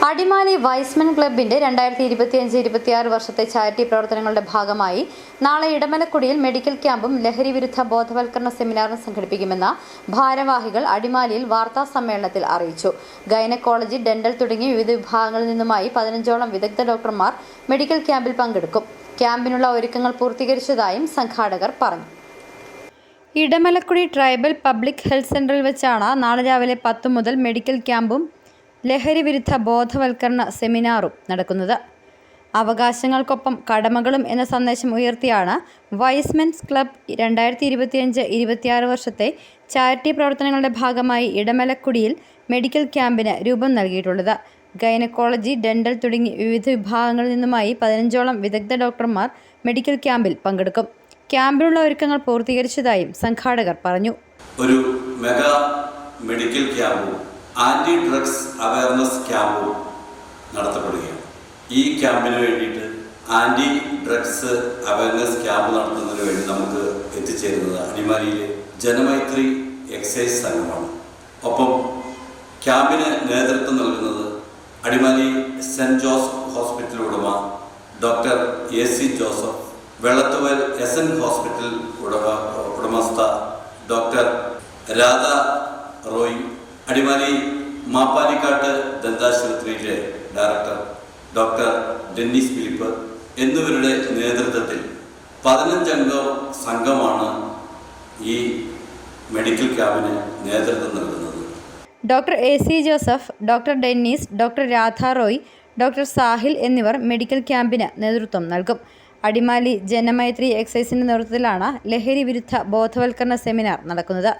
Adimali wise men ക്ലബിന്റെ 2025-26 വർഷത്തെ charity പ്രവർത്തനങ്ങളുടെ ഭാഗമായി നാളെ ഇടമലക്കുടിയിൽ മെഡിക്കൽ ക്യാമ്പും ലഹരി വിരുദ്ധ ബോധവൽക്കരണ സെമിനാറും സംഘടിപ്പിക്കുമെന്ന് ഭാരവാഹികൾ അടിമാലിയിൽ വാർത്താ സമ്മേളനത്തിൽ അറിയിച്ചു. ഗൈനക്കോളജി, ഡെന്റൽ തുടങ്ങിയ വിവിധ വിഭാഗങ്ങളിൽ നിന്നുമായി 15ഓളം വിദഗ്ധ ഡോക്ടർമാർ മെഡിക്കൽ ക്യാമ്പിൽ പങ്കെടുക്കും. ക്യാമ്പിനുള്ള ഒരുക്കങ്ങൾ പൂർത്തീകരിച്ചതായും സംഘാടകർ പറഞ്ഞു. ഇടമലക്കുടി ട്രൈബൽ പബ്ലിക് ഹെൽത്ത് സെന്ററിൽ വെച്ചാണ് നാളെ രാവിലെ 10 മുതൽ മെഡിക്കൽ ക്യാമ്പും ലഹരി വിരുദ്ധ ബോധവൽക്കരണ സെമിനാറും നടക്കുന്നത്. അവകാശങ്ങൾക്കൊപ്പം കടമകളും എന്ന സന്ദേശം ഉയർത്തിയാണ് വൈസ്മെൻസ് ക്ലബ് 2025-26 വർഷത്തെ ചാരിറ്റി പ്രവർത്തനങ്ങളുടെ ഭാഗമായി ഇടമലക്കുടിയിൽ മെഡിക്കൽ ക്യാമ്പിന് രൂപം നൽകിയിട്ടുള്ളത്. ഗൈനക്കോളജി, ഡെന്റൽ തുടങ്ങി വിവിധ വിഭാഗങ്ങളിൽ നിന്നുമായി 15ഓളം വിദഗ്ധ ഡോക്ടർമാർ മെഡിക്കൽ ക്യാമ്പിൽ പങ്കെടുക്കും. ക്യാമ്പിനുള്ള ഒരുക്കങ്ങൾ പൂർത്തീകരിച്ചതായും സംഘാടകർ പറഞ്ഞു. ഒരു മെഗാ മെഡിക്കൽ ക്യാമ്പും ആൻറ്റി ഡ്രഗ്സ് അവയർനെസ് ക്യാമ്പും നടത്തപ്പെടുകയാണ്. ഈ ക്യാമ്പിന് വേണ്ടിയിട്ട് ആൻറ്റി ഡ്രഗ്സ് അവയർനെസ് ക്യാമ്പ് നടത്തുന്നതിന് വേണ്ടി നമുക്ക് എത്തിച്ചേരുന്നത് അടിമാലിയിലെ ജനമൈത്രി എക്സൈസ് സംഘമാണ്. ഒപ്പം ക്യാമ്പിന് നേതൃത്വം നൽകുന്നത് അടിമാലി സെൻറ്റ് ജോസഫ് ഹോസ്പിറ്റൽ ഉടമ doctor AC Joseph, Vellathuval SN hospital ഉടമസ്ഥ ഡോക്ടർ രാധ റോയ്, അടിമാലി മാപ്പാലിക്കാട്ട് ദന്താശുപത്രിയിലെ ഡയറക്ടർ ഡോക്ടർ ഡെന്നിസ് ഫിലിപ്പ് എന്നിവരുടെ നേതൃത്വത്തിൽ 15 അംഗ സംഘമാണ് ഈ മെഡിക്കൽ ക്യാമ്പിന് നേതൃത്വം നൽകുന്നത്. Doctor AC Joseph, doctor Dennis, doctor Radha Roy, doctor Sahil എന്നിവർ മെഡിക്കൽ ക്യാമ്പിന് നേതൃത്വം നൽകും. അടിമാലി ജനമൈത്രി എക്സൈസിന്റെ നേതൃത്വത്തിലാണ് ലഹരി വിരുദ്ധ ബോധവൽക്കരണ സെമിനാർ നടക്കുന്നത്.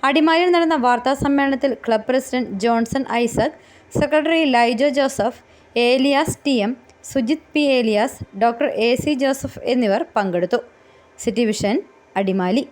അടിമാലിയിൽ നടന്ന വാർത്താ സമ്മേളനത്തിൽ club president Johnson Isaac, secretary Laijo Joseph, Elias TM, Sujith P. Elias, doctor AC Joseph എന്നിവർ പങ്കെടുത്തു. City vision, Adimali.